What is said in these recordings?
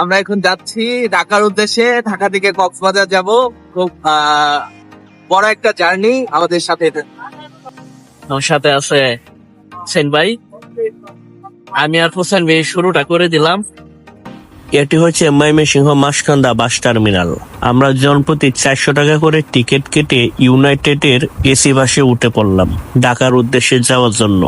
আমরা এখন যাচ্ছি ঢাকার উদ্দেশ্যে। ঢাকা থেকে কক্সবাজার যাব। খুব বড় একটা জার্নি আমাদের সাথে। আমার সাথে আছে হোসেন ভাই, আমি আর হোসেন ভাই শুরুটা করে দিলাম। এটি হচ্ছে ময়মনসিংহ মাসকান্দা বাস টার্মিনাল। আমরা জনপ্রতি 400 টাকা করে টিকিট কেটে ইউনাইটেডের এসি বাসে উঠে পড়লাম ঢাকার উদ্দেশ্যে যাওয়ার জন্য।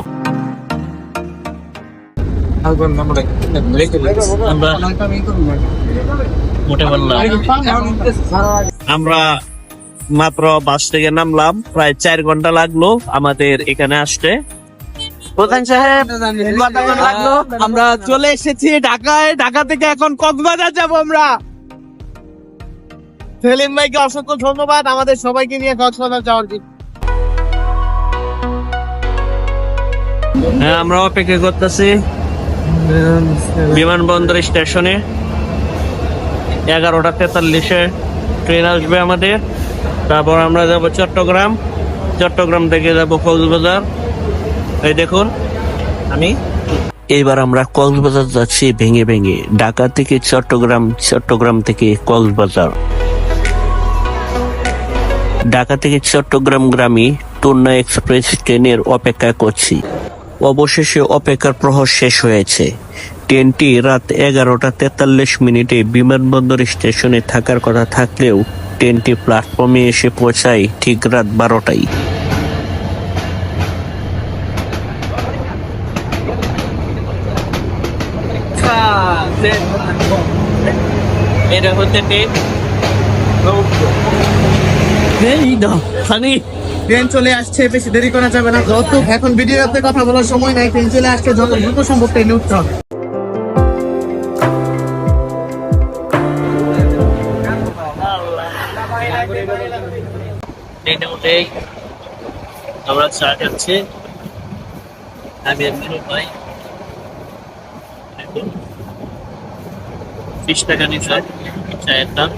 আমরা মাত্র বাস থেকে নামলাম, প্রায় 4 ঘন্টা লাগলো আমাদের এখানে আসতে। প্রধান সাহেব, আমরা চলে এসেছি ঢাকায়। ঢাকা থেকে এখন কক্সবাজার যাব আমরা। সেলিম ভাইকে অসংখ্য ধন্যবাদ আমাদের সবাইকে নিয়ে কক্সবাজার যাওয়ার জন্য। হ্যাঁ, আমরা অপেক্ষা করতেছি বিমানবন্দর স্টেশনে। 11টা 43-এ ট্রেন আসবে আমাদের। তারপর আমরা যাব চট্টগ্রাম। চট্টগ্রাম থেকে যাব কক্সবাজার। এই দেখুন এবার আমরা কক্সবাজার যাচ্ছি ভেঙে ভেঙে। ঢাকা থেকে চট্টগ্রাম, চট্টগ্রাম থেকে কক্সবাজার। ঢাকা থেকে চট্টগ্রাম গ্রামে টুন্না এক্সপ্রেস ট্রেনের অপেক্ষা করছি। অবশেষে অপেক্ষার প্রহর শেষ হয়েছে। ট্রেনটি রাত 11টা 43 বিমানবন্দর স্টেশনে থাকার কথা থাকলেও ট্রেনটি প্ল্যাটফর্মে এসে পৌঁছায় ঠিক রাত 12টায়। এটা হচ্ছে ট্রেন চলে আসছে, বেশি দেরি করা যাবে না। যত এখন ভিডিওতে কথা বলার সময় নাই, ট্রেন চলে আসছে, যত দ্রুত সম্ভব ট্রেনে উঠতে হবে। ট্রেনে উঠেই আমরা চা খাচ্ছি। আমি আর মিনু ভাই 20 টাকা নিচ্ছে চায়ের দাম।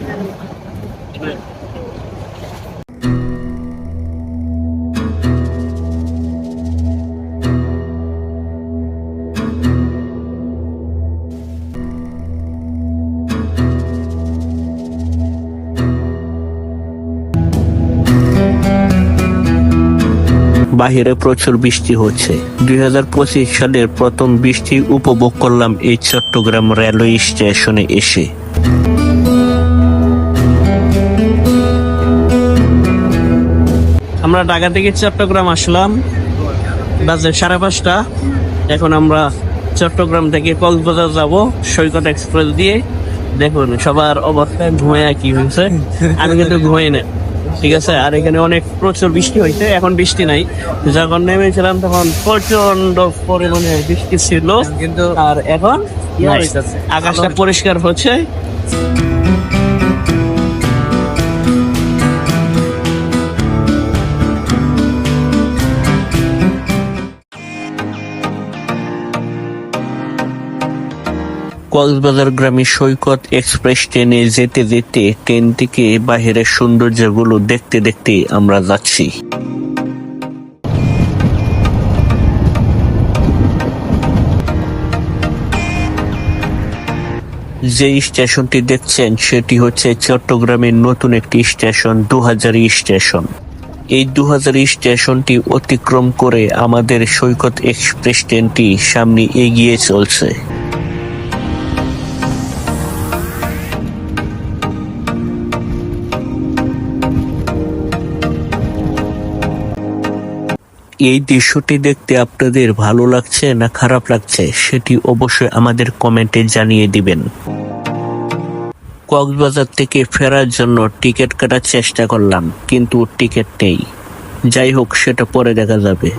বাহিরে প্রচুর বৃষ্টি হচ্ছে। 2025 সালের প্রথম বৃষ্টি উপভোগ করলাম এই চট্টগ্রাম রেলওয়ে স্টেশনে এসে। আমরা ঢাকা থেকে চট্টগ্রাম আসলাম বাজে 5:30। এখন আমরা চট্টগ্রাম থেকে কক্সবাজার যাব সৈকত এক্সপ্রেস দিয়ে। দেখুন সবার অবস্থায় ঘুমায় কি হয়েছে, আমি কিন্তু ঘুমাই না, ঠিক আছে। আর এখানে অনেক প্রচুর বৃষ্টি হয়েছে, এখন বৃষ্টি নাই। যখন নেমেছিলাম তখন প্রচন্ড পরিমাণে বৃষ্টি ছিল, কিন্তু আর এখন আকাশটা পরিষ্কার হচ্ছে। কক্সবাজার গ্রামে সৈকত এক্সপ্রেস ট্রেনে যেতে যেতে ট্রেন থেকে বাহিরের সৌন্দর্যগুলো দেখতে দেখতে আমরা যাচ্ছি। যে স্টেশনটি দেখছেন সেটি হচ্ছে চট্টগ্রামের নতুন একটি স্টেশন, 2000 স্টেশন। এই 2000 স্টেশনটি অতিক্রম করে আমাদের সৈকত এক্সপ্রেস ট্রেনটি সামনে এগিয়ে চলছে। এই দৃশ্যটি দেখতে আপনাদের ভালো লাগছে না খারাপ লাগছে সেটি অবশ্যই আমাদের কমেন্টে জানিয়ে দিবেন। কক্সবাজার থেকে ফেরার জন্য টিকিট কাটার চেষ্টা করলাম, কিন্তু টিকিট নেই। যাই হোক, সেটা পরে দেখা যাবে।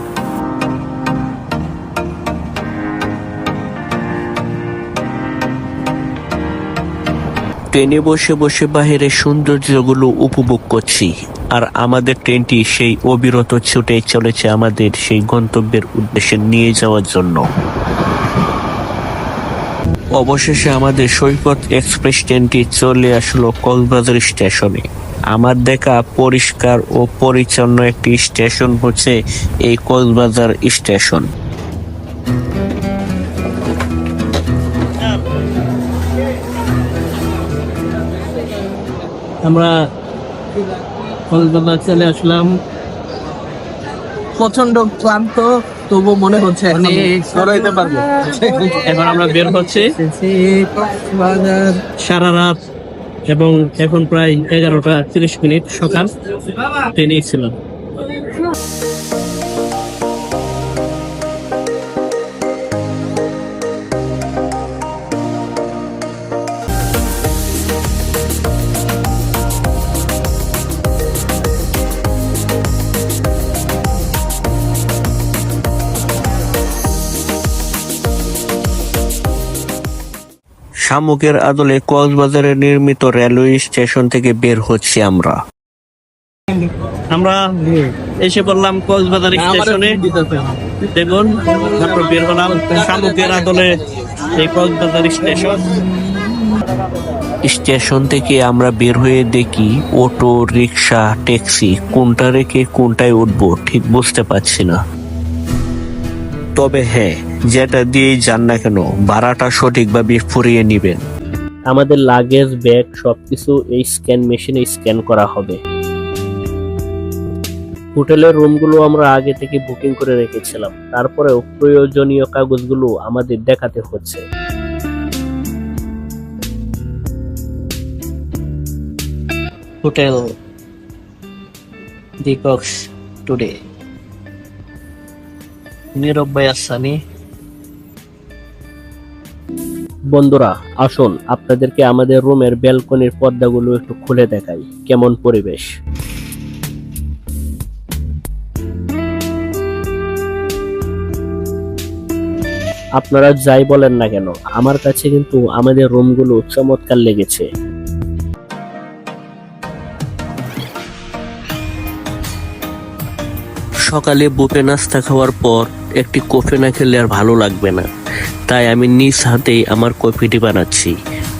ট্রেনে বসে বসে বাহিরের সৌন্দর্যগুলো উপভোগ করছি। আর আমাদের ট্রেনটি সেই অবিরত ছুটে চলেছে আমাদের সেই গন্তব্যের উদ্দেশ্যে নিয়ে যাওয়ার জন্য। অবশেষে আমাদের সৈকত এক্সপ্রেস ট্রেনটি চলে আসলো কক্সবাজার স্টেশনে। আমার দেখা পরিষ্কার ও পরিচ্ছন্ন একটি স্টেশন হচ্ছে এই কক্সবাজার স্টেশন। আমরা কক্সবাজার চলে আসলাম। প্রচন্ড ক্লান্ত, তবু মনে হচ্ছে এখন সরাইতে পারবো। এখন আমরা বের হচ্ছি সারা রাত, এবং এখন প্রায় 11:30 সকাল ট্রেনে ছিলাম। শামুকের আদলে কক্সবাজারে নির্মিত রেলওয়ে স্টেশন থেকে বের হচ্ছি আমরা। আমরা এসে পড়লাম কক্সবাজার স্টেশনে। দেখুন, তারপর বের হলাম শামুকের আদলে এই কক্সবাজার স্টেশন। স্টেশন থেকে আমরা বের হয়ে দেখি অটো, রিক্সা, ট্যাক্সি, কোনটা রেখে কোনটায় উঠবো ঠিক বুঝতে পারছি না। তবে হ্যাঁ, যেটা দিয়েই যান না কেন ভাড়াটা সঠিকভাবে ফুরিয়ে নিবেন। আমাদের লাগেজ, ব্যাগ সবকিছু এই স্ক্যান মেশিনে স্ক্যান করা হবে। হোটেলের রুমগুলো আমরা আগে থেকে বুকিং করে রেখেছিলাম, তারপরেও প্রয়োজনীয় কাগজগুলো আমাদের দেখাতে হচ্ছে। হোটেল দি কক্স টুডে, নীরব ভাই আসানি। বন্ধুরা আসুন আপনাদেরকে আমাদের রুমের ব্যালকনির পর্দাগুলো একটু খুলে দেখাই, কেমন পরিবেশ। আপনারা যাই বলেন না কেন, আমার কাছে কিন্তু আমাদের রুমগুলো চমৎকার লেগেছে। সকালে বুফে নাস্তা খাওয়ার পর একটি কফি না খেলে আর ভালো লাগবে না, তাই আমি নিজ হাতেই আমার কফিটি বানাচ্ছি।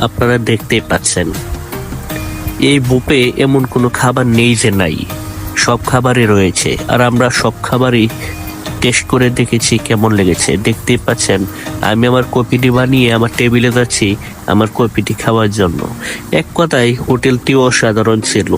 আপনারা দেখতেই পাচ্ছেন। এই বুফে এমন কোনো খাবার নেই যে নাই, সব খাবারই রয়েছে, আর আমরা সব খাবারই টেস্ট করে দেখেছি কেমন লেগেছে। দেখতেই পাচ্ছেন আমি আমার কফিটি বানিয়ে আমার টেবিলে যাচ্ছি আমার কফিটি খাওয়ার জন্য। এক কথায় হোটেলটিও অসাধারণ ছিল।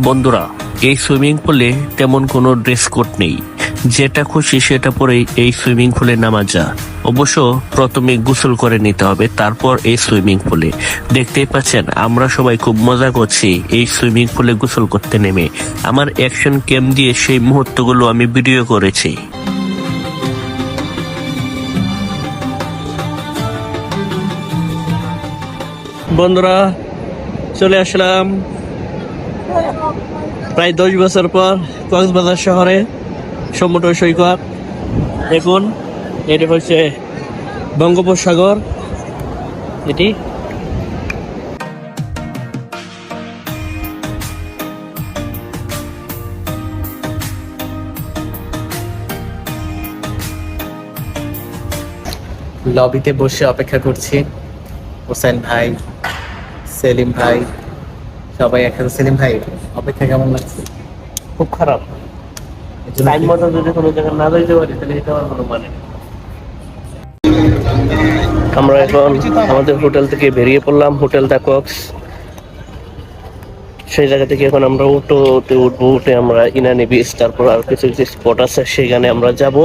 বন্ধুরা, এই সুইমিং পুলে তেমন কোনো ড্রেস কোড নেই, যেটা খুশি সেটা পরেই এই সুইমিং পুলে নামা যা। অবশ্য প্রথমে গোসল করে নিতে হবে, তারপর এই সুইমিং পুলে। দেখতেই পাচ্ছেন আমরা সবাই খুব মজা করছি এই সুইমিং পুলে গোসল করতে নেমে। আমার অ্যাকশন ক্যাম দিয়ে সেই মুহূর্তগুলো আমি ভিডিও করেছি। বন্ধুরা চলে আসলাম প্রায় 10 বছর পর কক্সবাজার শহরে সমুদ্র সৈকত। দেখুন, এটি হচ্ছে বঙ্গোপসাগর। এটি লবিতে বসে অপেক্ষা করছি। হোসেন ভাই, সেলিম ভাই, সবাই একসাথে। সেলিম ভাই, অপেক্ষা কেমন লাগছে? খুব খারাপ। টাইম মতো যদি কোনো জায়গায় না যাইতে পারি তাহলে এটা আমার কোনো মানে নেই। আমরা এখন আমাদের হোটেল থেকে বেরিয়ে পড়লাম, হোটেল দ্য কক্স। সেই জায়গা থেকে এখন আমরা অটোতে উঠবো, উঠে আমরা ইনানি বিচ, তারপর আর কিছু কিছু স্পট আছে সেখানে আমরা যাব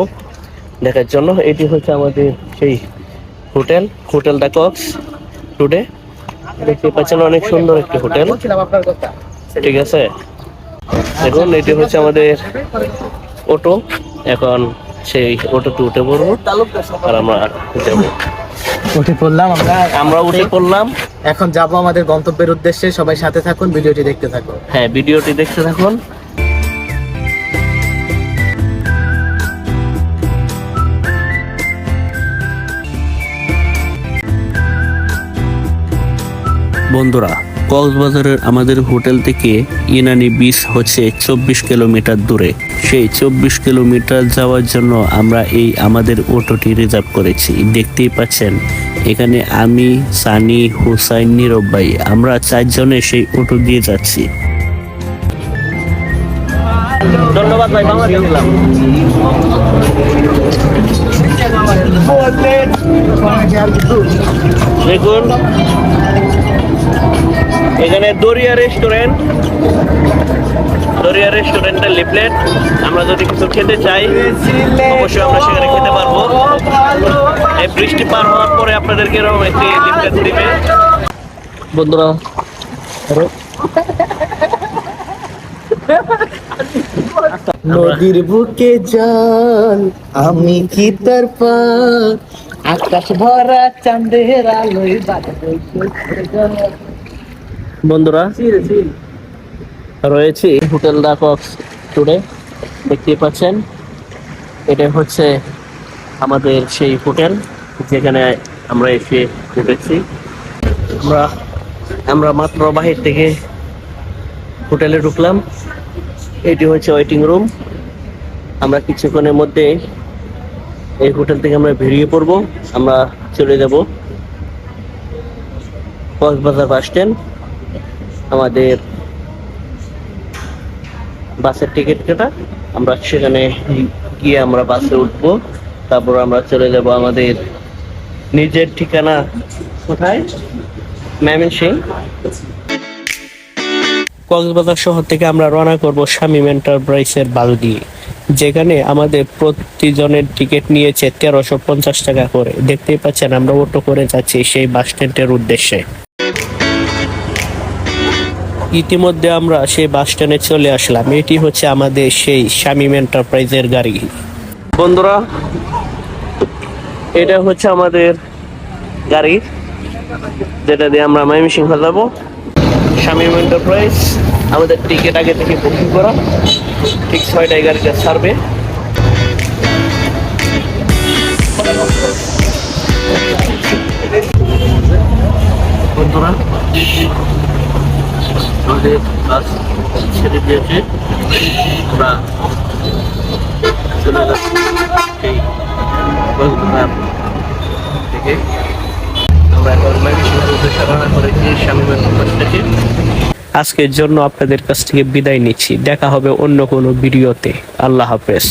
দেখার জন্য। এটি হচ্ছে আমাদের সেই hotel, hotel the Cox today. দেখতে পাচ্ছেন অনেক সুন্দর একটি হোটেল, ঠিক আছে। দেখুন, এটি হচ্ছে আমাদের অটো। এখন সেই অটোতে উঠে পড়বো আর আমরা যাবো। উঠে পড়লাম আমরা উঠে পড়লাম। এখন যাব আমাদের গন্তব্যের উদ্দেশ্যে। সবাই সাথে থাকুন, ভিডিওটি দেখতে থাকুন। হ্যাঁ, ভিডিওটি দেখতে থাকুন। বন্ধুরা, কক্সবাজারের আমাদের হোটেল থেকে ইনানি বিচ হচ্ছে 24 কিলোমিটার দূরে। সেই 24 কিলোমিটার যাওয়ার জন্য আমরা এই আমাদের অটোটি রিজার্ভ করেছি। দেখতেই পাচ্ছেন এখানে আমি, সানি, হুসাইন, নীরব ভাই, আমরা 4 জনে সেই অটো দিয়ে যাচ্ছি। ধন্যবাদ ভাই, মামা গেলাম। দেখুন এখানে দরিয়া রেস্টুরেন্টের লিফলেট। আমরা যদি কিছু খেতে চাই অবশ্যই আমরা সেখানে খেতে পারবো। এই বৃষ্টি পার হওয়ার পরে আপনাদেরকে এরকম একটি লিফলেট দিবে। বন্ধুরা নদীর বুকে জল, আমি কি তার পার, আকাশ ভরা চাঁদের আলোয় বন্ধুরা রয়েছে হোটেল দা কক্স টুডে। দেখতেই পাচ্ছেন এটা হচ্ছে আমাদের সেই হোটেল যেখানে আমরা এসে উঠেছি। আমরা মাত্র বাহির থেকে হোটেলে ঢুকলাম। এটি হচ্ছে ওয়েটিং রুম। আমরা কিছুক্ষণের মধ্যে এই হোটেল থেকে আমরা বেরিয়ে পড়ব। আমরা চলে যাব কক্সবাজার বাস স্ট্যান্ড। আমাদের বাসের টিকিট কাটা, আমরা সেখানে গিয়ে আমরা বাসে উঠবো। তারপর আমরা চলে যাব আমাদের নিজের ঠিকানা কোথায়, ময়মনসিংহ। কক্সবাজার শহর থেকে আমরা রওনা করব শামীম এন্টারপ্রাইজের বাস দিয়ে, যেখানে আমাদের প্রতিজনের টিকিট নিয়েছে 1350 টাকা করে। দেখতেই পাচ্ছেন আমরা অটো করে যাচ্ছি সেই বাস স্ট্যান্ডের উদ্দেশ্যে। ইতিমধ্যে আমরা সেই বাস স্ট্যান্ডে চলে আসলাম। এটি হচ্ছে আমাদের সেই শামীম এন্টারপ্রাইজের গাড়ি। বন্ধুরা এটা হচ্ছে আমাদের গাড়ি, যেটা দিয়ে আমরা ময়মনসিংহ যাব। শামীম এন্টারপ্রাইজ, আমাদের টিকিট আগে থেকে বুকিং করা। ঠিক 6টায় গাড়িটা ছাড়বে। বন্ধুরা আমাদের বাস ছেড়ে দিয়েছে, আমরা চলে যাচ্ছি সেই কক্সবাজার থেকে। আমরা এখন ময়মনসিংহের উদ্দেশ্যে রওনা করেছি শামীম এন্টারপ্রাইজ থেকে। আজকের জন্য আপনাদের কাছ থেকে বিদায় নিচ্ছি। দেখা হবে অন্য কোনো ভিডিওতে। আল্লাহ হাফেজ।